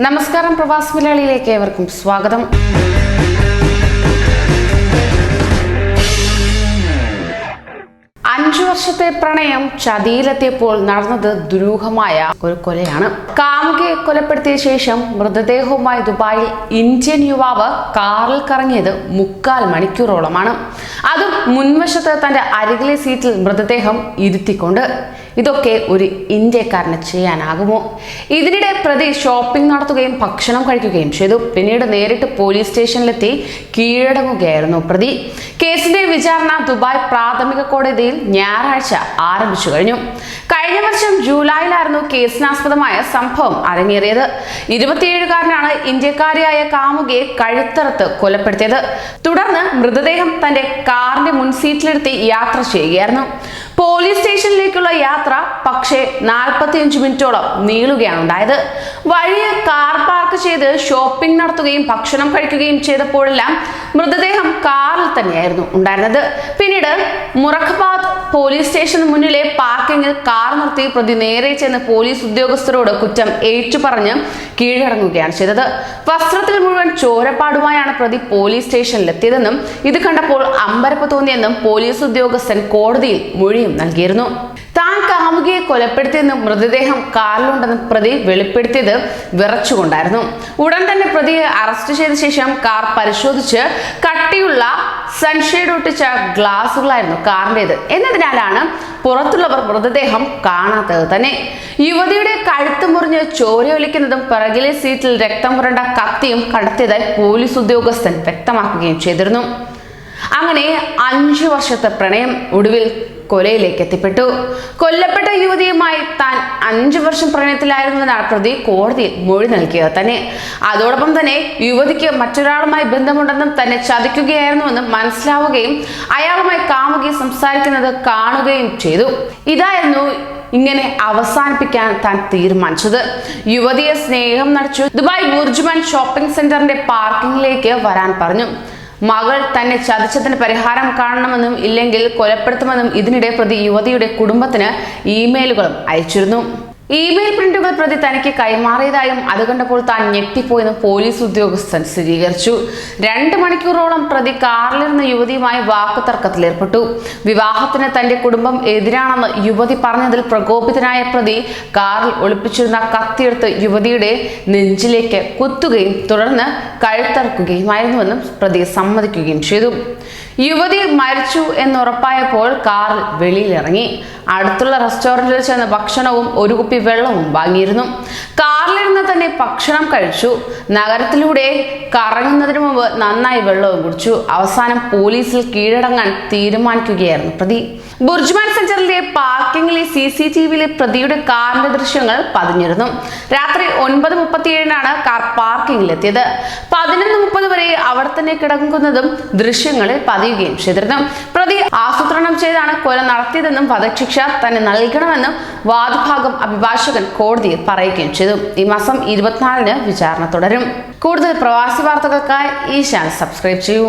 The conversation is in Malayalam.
നമസ്കാരം, പ്രവാസി മലയാളിയിലേക്ക് ഏവർക്കും സ്വാഗതം. അഞ്ചു വർഷത്തെ പ്രണയം ചതിയിലെത്തിയപ്പോൾ നടന്നത് ദുരൂഹമായ ഒരു കൊലയാണ്. കാമുകിയെ കൊലപ്പെടുത്തിയ ശേഷം മൃതദേഹവുമായി ദുബായിൽ ഇന്ത്യൻ യുവാവ് കാറിൽ കറങ്ങിയത് 3/4 മണിക്കൂറോളമാണ്. അതും മുൻവശത്ത് തന്റെ അരികിലെ സീറ്റിൽ മൃതദേഹം ഇരുത്തിക്കൊണ്ട്. ഇതൊക്കെ ഒരു ഇന്ത്യക്കാരന് ചെയ്യാനാകുമോ? ഇതിനിടെ പ്രതി ഷോപ്പിംഗ് നടത്തുകയും ഭക്ഷണം കഴിക്കുകയും ചെയ്തു. പിന്നീട് നേരിട്ട് പോലീസ് സ്റ്റേഷനിലെത്തി കീഴടങ്ങുകയായിരുന്നു പ്രതി. കേസിന്റെ വിചാരണ ദുബായ് പ്രാഥമിക കോടതിയിൽ ഞായറാഴ്ച ആരംഭിച്ചു കഴിഞ്ഞു. കഴിഞ്ഞ വർഷം ജൂലൈയിലായിരുന്നു കേസിനാസ്പദമായ സംഭവം അരങ്ങേറിയത്. 27-കാരനാണ് ഇന്ത്യക്കാരിയായ കാമുകിയെ കഴുത്തറുത്ത് കൊലപ്പെടുത്തിയത്. തുടർന്ന് മൃതദേഹം തന്റെ കാറിന്റെ മുൻസീറ്റിലെടുത്ത് യാത്ര ചെയ്യുകയായിരുന്നു. പോലീസ് സ്റ്റേഷനിലേക്കുള്ള യാത്ര പക്ഷേ 45 മിനിറ്റോളം നീളുകയാണ് ഉണ്ടായത്. വഴിയിൽ കാർ പാർക്ക് ചെയ്ത് ഷോപ്പിംഗ് നടത്തുകയും ഭക്ഷണം കഴിക്കുകയും ചെയ്തപ്പോഴെല്ലാം മൃതദേഹം കാറിൽ തന്നെയായിരുന്നു ഉണ്ടായിരുന്നത്. പിന്നീട് മുറഖബാദ് പോലീസ് സ്റ്റേഷന് മുന്നിലെ പാർക്കിങ്ങിൽ കാർ നിർത്തി പ്രതി നേരെ ചെന്ന് പോലീസ് ഉദ്യോഗസ്ഥരോട് കുറ്റം ഏറ്റുപറഞ്ഞ് കീഴടങ്ങുകയാണ് ചെയ്തത്. വസ്ത്രത്തിൽ മുഴുവൻ ചോരപ്പാടുമായാണ് പ്രതി പോലീസ് സ്റ്റേഷനിലെത്തിയതെന്നും ഇത് കണ്ടപ്പോൾ അമ്പരപ്പ് തോന്നിയെന്നും പോലീസ് ഉദ്യോഗസ്ഥൻ കോടതിയിൽ മൊഴിയും നൽകിയിരുന്നു. താൻ കാമുകിയെ കൊലപ്പെടുത്തിയെന്നും മൃതദേഹം കാറിലുണ്ടെന്നും പ്രതി വെളിപ്പെടുത്തിയത് വിറച്ചുകൊണ്ടായിരുന്നു. ഉടൻ തന്നെ പ്രതിയെ അറസ്റ്റ് ചെയ്ത ശേഷം കാർ പരിശോധിച്ച് കട്ടിയുള്ള സൺഷെയ്ഡ് ഒട്ടിച്ച ഗ്ലാസുകളായിരുന്നു കാറിൻ്റെത് എന്നതിനാലാണ് പുറത്തുള്ളവർ മൃതദേഹം കാണാത്തത് തന്നെ. യുവതിയുടെ കഴുത്ത് മുറിഞ്ഞ് ചോരയൊലിക്കുന്നതും പിറകിലെ സീറ്റിൽ രക്തം പുരണ്ട കത്തിയും കണ്ടെത്തിയതായി പോലീസ് ഉദ്യോഗസ്ഥൻ വ്യക്തമാക്കുകയും ചെയ്തിരുന്നു. അങ്ങനെ 5 വർഷത്തെ പ്രണയം ഒടുവിൽ കൊലയിലേക്ക് എത്തിപ്പെട്ടു. കൊല്ലപ്പെട്ട യുവതിയുമായി താൻ 5 വർഷം പ്രണയത്തിലായിരുന്നുവെന്നാണ് പ്രതി കോടതിയിൽ മൊഴി നൽകിയത് തന്നെ. അതോടൊപ്പം തന്നെ യുവതിക്ക് മറ്റൊരാളുമായി ബന്ധമുണ്ടെന്നും തന്നെ ചതിക്കുകയായിരുന്നുവെന്നും മനസ്സിലാവുകയും അയാളുമായി കാമുകി സംസാരിക്കുന്നത് കാണുകയും ചെയ്തു. ഇതായിരുന്നു ഇങ്ങനെ അവസാനിപ്പിക്കാൻ താൻ തീരുമാനിച്ചത്. യുവതിയെ സ്നേഹം നടിച്ചു ദുബായ് ബുർജുമാൻ ഷോപ്പിംഗ് സെന്ററിന്റെ പാർക്കിങ്ങിലേക്ക് വരാൻ പറഞ്ഞു. മകൾ തന്നെ ചതിച്ചതിന് പരിഹാരം കാണണമെന്നും ഇല്ലെങ്കിൽ കൊലപ്പെടുത്തുമെന്നും ഇതിനിടെ പ്രതി യുവതിയുടെ കുടുംബത്തിന് ഇമെയിലുകളും അയച്ചിരുന്നു. ഇമെയിൽ പ്രിന്റുകൾ പ്രതി തനിക്ക് കൈമാറിയതായും അത് കണ്ടപ്പോൾ താൻ ഞെട്ടിപ്പോയെന്നും പോലീസ് ഉദ്യോഗസ്ഥൻ സ്ഥിരീകരിച്ചു. 2 മണിക്കൂറോളം പ്രതി കാറിലിരുന്ന യുവതിയുമായി വാക്കുതർക്കത്തിലേർപ്പെട്ടു. വിവാഹത്തിന് തന്റെ കുടുംബം എതിരാണെന്ന് യുവതി പറഞ്ഞതിൽ പ്രകോപിതനായ പ്രതി കാറിൽ ഒളിപ്പിച്ചിരുന്ന കത്തിയെടുത്ത് യുവതിയുടെ നെഞ്ചിലേക്ക് കുത്തുകയും തുടർന്ന് കഴുത്തറക്കുകയുമായിരുന്നുവെന്നും പ്രതി സമ്മതിക്കുകയും ചെയ്തു. യുവതി മരിച്ചു എന്നുറപ്പായപ്പോൾ കാറിൽ വെളിയിലിറങ്ങി. അടുത്തുള്ള റെസ്റ്റോറന്റിൽ ചെന്ന് ഭക്ഷണവും 1 കുപ്പി വെള്ളവും വാങ്ങിയിരുന്നു. കാറിലിരുന്ന് തന്നെ ഭക്ഷണം കഴിച്ചു. നഗരത്തിലൂടെ കറങ്ങുന്നതിന് മുമ്പ് നന്നായി വെള്ളവും കുടിച്ചു. അവസാനം പോലീസിൽ കീഴടങ്ങാൻ തീരുമാനിക്കുകയായിരുന്നു പ്രതി. ബുർജുമാൻ സെന്ററിലെ പാർക്കിംഗിലെ CCTVയിലെ പ്രതിയുടെ കാറിന്റെ ദൃശ്യങ്ങൾ പതിഞ്ഞിരുന്നു. രാത്രി 9:37 കാർ പാർക്കിംഗിലെത്തിയത്. 11:30 വരെ അവിടെ തന്നെ കിടക്കുന്നതും ദൃശ്യങ്ങളിൽ പതിയുകയും ചെയ്തിരുന്നു. പ്രതി ആസൂത്രണം ചെയ്താണ് കൊല നടത്തിയതെന്നും വധശിക്ഷ തന്നെ നൽകണമെന്നും വാദഭാഗം അഭിഭാഷകൻ കോടതിയിൽ പറയുകയും ചെയ്തു. ഈ മാസം 24-ന് വിചാരണ തുടരും. കൂടുതൽ പ്രവാസി വാർത്തകൾക്കായി ഈ ചാനൽ സബ്സ്ക്രൈബ് ചെയ്യൂ.